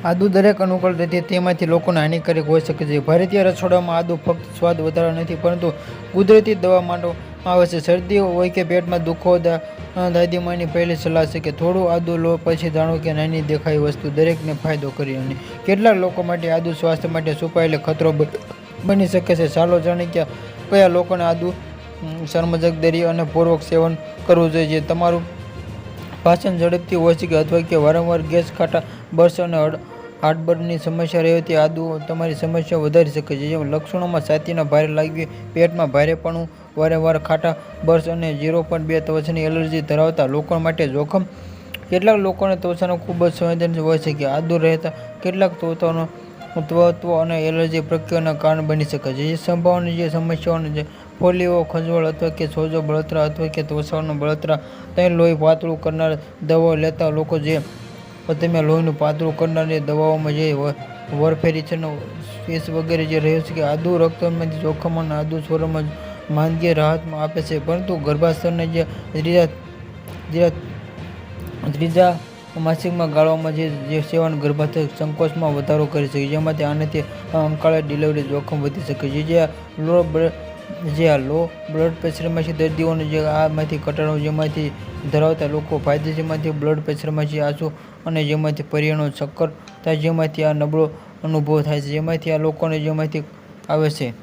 આદુ દરેક અનુકૂળ રીતે તેમાંથી લોકોને હાનિકારક હોઈ શકે છે. ભારતીય રસોડામાં આદુ ફક્ત સ્વાદ વધારવા નથી પરંતુ કુદરતી દવા માનવામાં આવે છે. શરદી હોય કે પેટમાં દુખો દાદીમાની પહેલી સલાહ છે કે થોડું આદુ લો, પછી જાણો કે નાની દેખાય વસ્તુ દરેકને ફાયદો કરી. અને કેટલાક લોકો માટે આદુ સ્વાસ્થ્ય માટે છુપાયેલો ખતરો બની શકે છે. ચાલો જાણીએ કે કયા લોકોને આદુ સમજદારી અને પૂર્વક સેવન કરવું જોઈએ. જે તમારું પાચન ઝડપથી હોય છે અથવા કે વારંવાર ગેસ, ખાટા બર્સ અને હાર્ટબર્નની સમસ્યા રહેવાથી આદુ તમારી સમસ્યા વધારી શકે છે. જેમ લક્ષણોમાં છાતીના ભારે લાગવી, પેટમાં ભારેપણું, વારંવાર ખાટા બર્સ અને 0.2 ત્વચાની એલર્જી ધરાવતા લોકો માટે જોખમ. કેટલાક લોકોને ત્વચાનો ખૂબ જ સંવેદનશીલ હોય છે કે આદુ રહેતા કેટલાક તત્વો અને એલર્જી પ્રતિક્રિયાનું કારણ બની શકે છે. જે સંભાવના સમસ્યાઓ છે ફોલ્લીઓ, ખંજવાળ અથવા કે સોજો, બળતરા અથવા કે ત્વચાનું બળતરા. લોહી પાતળું કરનાર દવાઓ લેતા લોકો. જો તમે લોહીનું પાતળું કરનારી દવાઓમાં જે વોરફેરિન, સ્વીસ વગેરે જે રહ્યો છે કે આદુ રક્તમાં જોખમ અને આદુ સ્વરમાં માંદગી રાહત આપે છે પરંતુ ગર્ભાશયના ત્રીજા માસિકમાં ગાળામાં જે સેવન ગર્ભાશય સંકોચમાં વધારો કરી શકે છે. જેમાંથી આનાથી અંકાળે ડિલિવરી જોખમ વધી શકે છે. જે લો બ્લડ પ્રેશરમાંથી દર્દીઓને જે આમાંથી ઘટાડો જેમાંથી ધરાવતા લોકો ફાયદે જેમાંથી બ્લડ પ્રેશરમાંથી આંસુ અને જેમાંથી પરિણામો ચક્કર થાય જેમાંથી આ નબળો અનુભવ થાય છે જેમાંથી આ લોકોને જેમાંથી આવે છે.